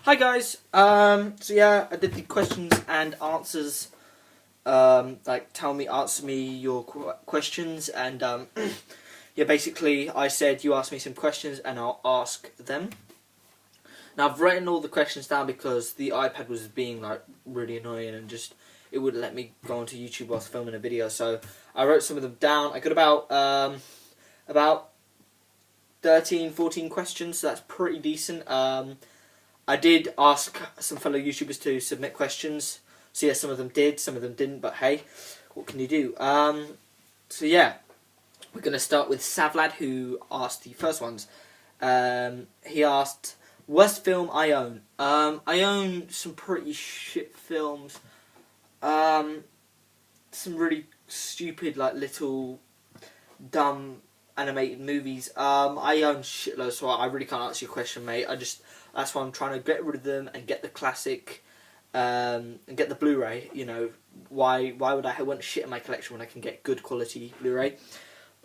Hi guys. So yeah, I did the questions and answers. Answer me your questions, and yeah, basically I said you ask me some questions and I'll ask them. Now I've written all the questions down because the iPad was being like really annoying and just it wouldn't let me go onto YouTube whilst filming a video. So I wrote some of them down. I got about 13, 14 questions. So that's pretty decent. I did ask some fellow YouTubers to submit questions. So yeah, some of them did, some of them didn't, but hey, what can you do? So yeah, we're going to start with Savlad, who asked the first ones. He asked, worst film I own? I own some pretty shit films. Some really stupid, like, little dumb animated movies. I own shitloads, so I really can't answer your question, mate. That's why I'm trying to get rid of them and get the classic, and get the Blu-ray. You know, why would I want shit in my collection when I can get good quality Blu-ray?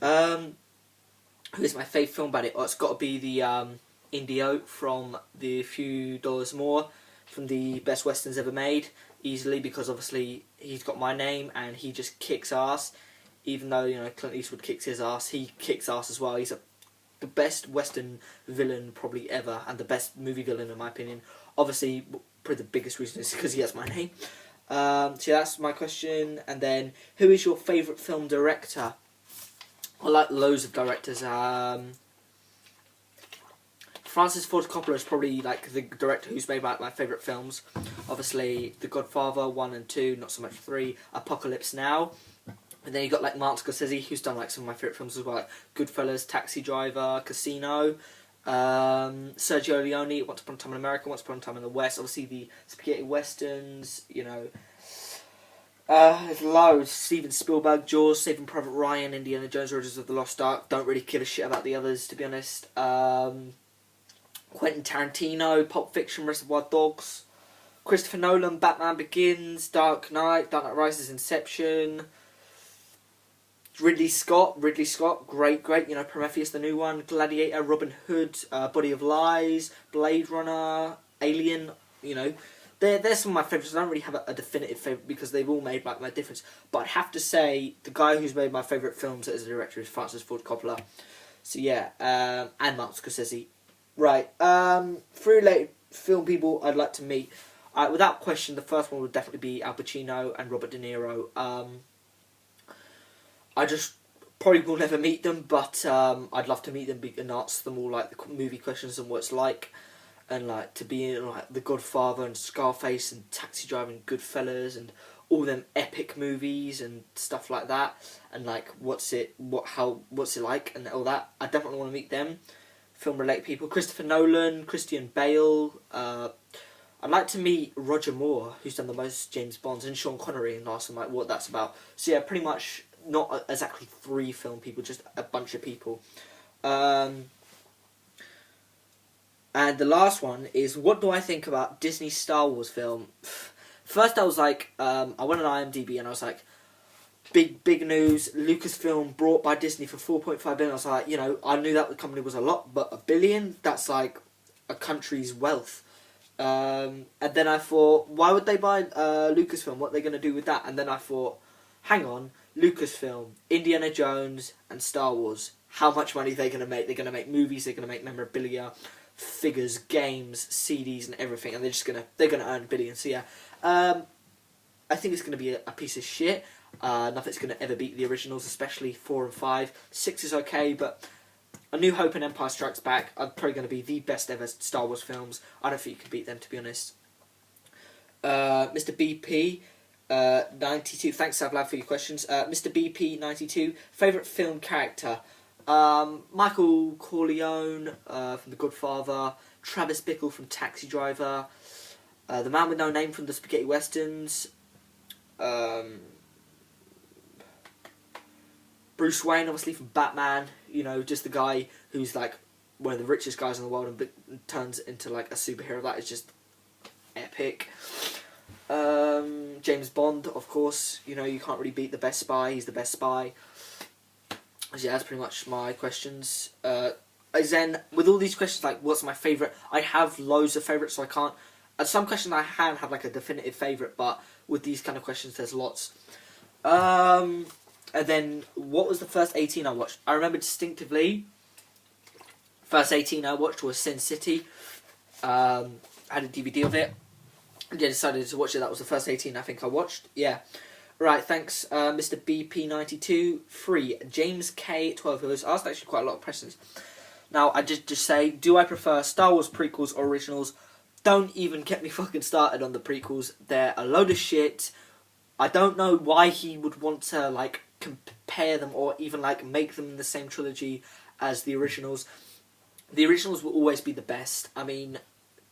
Who's my favourite film about it? Oh, it's got to be the Indio from the Few Dollars More, from the best westerns ever made, easily, because obviously he's got my name and he just kicks ass. Even though, you know, Clint Eastwood kicks his ass, he kicks ass as well. He's the best Western villain probably ever, and the best movie villain in my opinion. Obviously, probably the biggest reason is because he has my name. So that's my question. And then, who is your favourite film director? I like loads of directors. Francis Ford Coppola is probably like the director who's made my favourite films. Obviously, The Godfather 1 and 2, not so much 3. Apocalypse Now. And then you got like Martin Scorsese, who's done like some of my favourite films as well, like Goodfellas, Taxi Driver, Casino, Sergio Leone, Once Upon a Time in America, Once Upon a Time in the West. Obviously the spaghetti westerns, you know. There's loads. Steven Spielberg, Jaws, Saving Private Ryan, Indiana Jones, Raiders of the Lost Ark. Don't really give a shit about the others, to be honest. Quentin Tarantino, Pulp Fiction, Reservoir Dogs. Christopher Nolan, Batman Begins, Dark Knight Rises, Inception. Ridley Scott, great, you know, Prometheus, the new one, Gladiator, Robin Hood, Body of Lies, Blade Runner, Alien, you know, they're some of my favourites. I don't really have a definitive favourite because they've all made like my difference, but I'd have to say the guy who's made my favourite films as a director is Francis Ford Coppola. So yeah, and Martin Scorsese. Right, three related film people I'd like to meet. Without question, the first one would definitely be Al Pacino and Robert De Niro. I just probably will never meet them, but I'd love to meet them and ask them all like the movie questions and what it's like, and like to be in like The Godfather and Scarface and Taxi Driver and Goodfellas and all them epic movies and stuff like that, and like what's it like and all that. I definitely want to meet them. Film related people: Christopher Nolan, Christian Bale. I'd like to meet Roger Moore, who's done the most James Bonds, and Sean Connery, and ask them like what that's about. So yeah, pretty much. Not exactly 3 film people, just a bunch of people. And the last one is, what do I think about Disney's Star Wars film? First I was like, I went on IMDb and I was like, big news, Lucasfilm brought by Disney for $4.5 billion. I was like, you know, I knew that the company was a lot, but $1 billion, that's like a country's wealth. And then I thought, why would they buy Lucasfilm? What are they going to do with that? And then I thought, hang on, Lucasfilm, Indiana Jones, and Star Wars. How much money are they going to make? They're going to make movies. They're going to make memorabilia, figures, games, CDs, and everything. And they're gonna earn billions. So yeah, I think it's going to be a piece of shit. Nothing's going to ever beat the originals, especially 4 and 5. 6 is okay, but A New Hope and Empire Strikes Back are probably going to be the best ever Star Wars films. I don't think you can beat them, to be honest. Mr. BP. 92. Thanks, Savlad, for your questions. Mr. BP 92. Favourite film character? Michael Corleone from The Godfather. Travis Bickle from Taxi Driver. The Man with No Name from the Spaghetti Westerns. Bruce Wayne, obviously, from Batman. You know, just the guy who's like one of the richest guys in the world and turns into like a superhero. That is just epic. James Bond, of course. You know, you can't really beat the best spy. He's the best spy. So yeah, that's pretty much my questions. As in, with all these questions, like, what's my favourite? I have loads of favourites, so I can't. Some questions I have like a definitive favourite, but with these kind of questions, there's lots. And then, what was the first 18 I watched? I remember distinctively. First 18 I watched was Sin City. I had a DVD of it. And yeah, decided to watch it. That was the first 18 I think I watched. Yeah. Right, thanks, Mr. BP92. Free. James K12, who has asked actually quite a lot of questions. Now, I just say, do I prefer Star Wars prequels or originals? Don't even get me fucking started on the prequels. They're a load of shit. I don't know why he would want to, like, compare them or even, like, make them in the same trilogy as the originals. The originals will always be the best. I mean,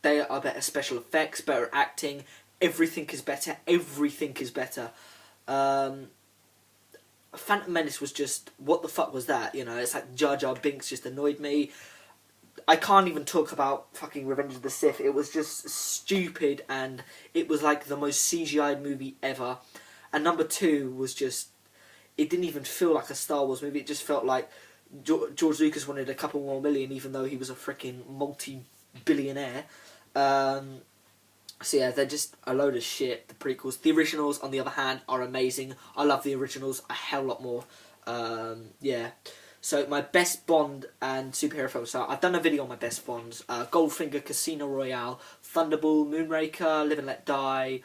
they are better special effects, better acting. Everything is better. Everything is better. Phantom Menace was just, what the fuck was that? You know, it's like Jar Jar Binks just annoyed me. I can't even talk about fucking Revenge of the Sith. It was just stupid, and it was like the most CGI movie ever. And number 2 was just, it didn't even feel like a Star Wars movie. It just felt like George Lucas wanted a couple more million, even though he was a freaking multi-billionaire. So yeah, they're just a load of shit, the prequels. The originals, on the other hand, are amazing. I love the originals a hell lot more. Yeah. So my best Bond and superhero films. So I've done a video on my best Bonds. Goldfinger, Casino Royale, Thunderball, Moonraker, Live and Let Die,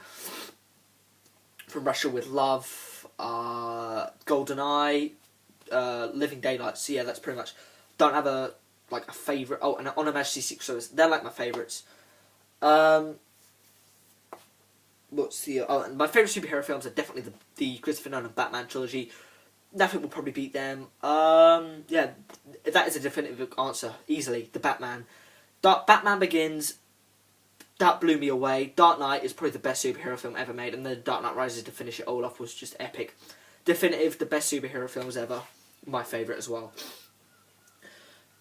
From Russia with Love, GoldenEye, Living Daylights. So yeah, that's pretty much. Don't have a favourite. Oh, and On Her Majesty's Secret Service. They're like my favourites. What's the and my favourite superhero films are definitely the Christopher Nolan Batman trilogy. Nothing will probably beat them. Yeah, that is a definitive answer. Easily, the Batman. Batman Begins. That blew me away. Dark Knight is probably the best superhero film ever made, and then Dark Knight Rises to finish it all off was just epic. Definitive, the best superhero films ever. My favourite as well.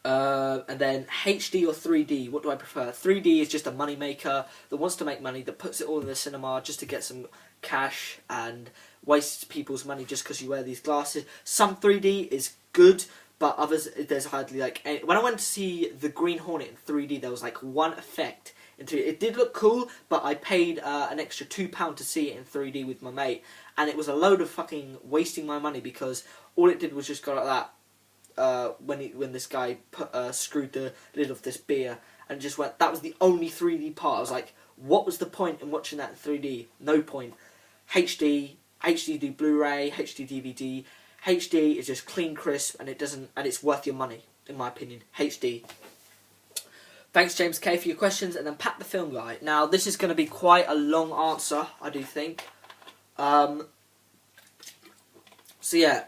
And then HD or 3D, what do I prefer? 3D is just a money maker that wants to make money, that puts it all in the cinema just to get some cash and wastes people's money just because you wear these glasses. Some 3D is good, but others, there's hardly like any. When I went to see The Green Hornet in 3D, there was like one effect in 3D. It did look cool, but I paid an extra £2 to see it in 3D with my mate, and it was a load of fucking wasting my money because all it did was just go like that. When this guy screwed the lid off this beer and just went, that was the only 3D part. I was like, what was the point in watching that in 3D? No point. HD do Blu-ray, HD DVD. HD is just clean, crisp, and it's worth your money, in my opinion. HD. Thanks, James K, for your questions, and then Pat the Film Guy. Now, this is going to be quite a long answer, I do think. So yeah,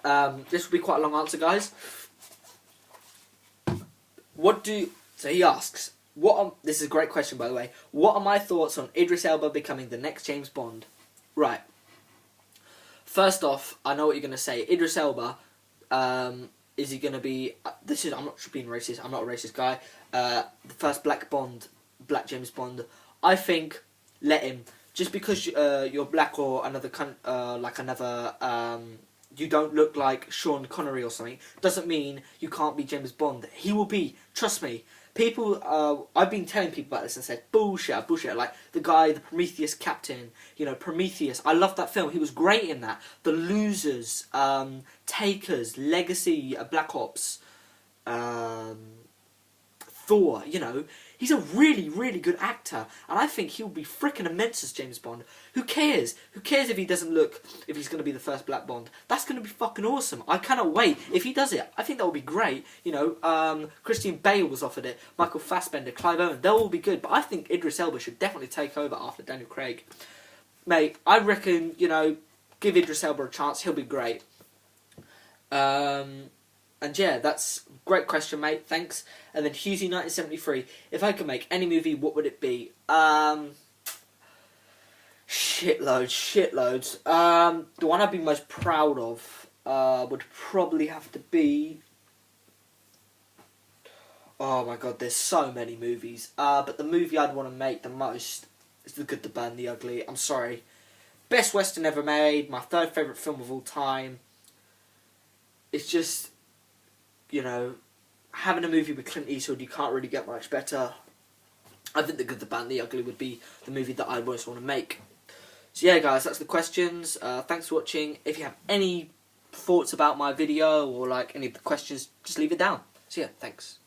this will be quite a long answer, guys. So he asks, this is a great question, by the way. What are my thoughts on Idris Elba becoming the next James Bond? Right. First off, I know what you're going to say. Idris Elba, is he going to be... I'm not being racist. I'm not a racist guy. The first black James Bond. I think, let him. Just because you're black or another you don't look like Sean Connery or something, doesn't mean you can't be James Bond. He will be. Trust me. People, I've been telling people about this and said, bullshit. Like, the guy, the Prometheus captain, Prometheus. I love that film. He was great in that. The Losers, Takers, Legacy, Black Ops, Thor, He's a really, really good actor, and I think he'll be freaking immense as James Bond. Who cares? Who cares if he doesn't if he's going to be the first black Bond? That's going to be fucking awesome. I cannot wait. If he does it, I think that will be great. Christian Bale was offered it, Michael Fassbender, Clive Owen, they'll all be good, but I think Idris Elba should definitely take over after Daniel Craig. Mate, I reckon, give Idris Elba a chance, he'll be great. And yeah, that's a great question, mate. Thanks. And then Husey 1973. If I could make any movie, what would it be? Shitloads. The one I'd be most proud of would probably have to be... Oh my god, there's so many movies. But the movie I'd want to make the most is The Good, the Bad and the Ugly. I'm sorry. Best Western ever made. My third favourite film of all time. It's just... having a movie with Clint Eastwood, you can't really get much better. I think The Good, the Bad and the Ugly would be the movie that I most want to make. So yeah, guys, that's the questions. Thanks for watching. If you have any thoughts about my video or like any of the questions, just leave it down. So yeah, thanks.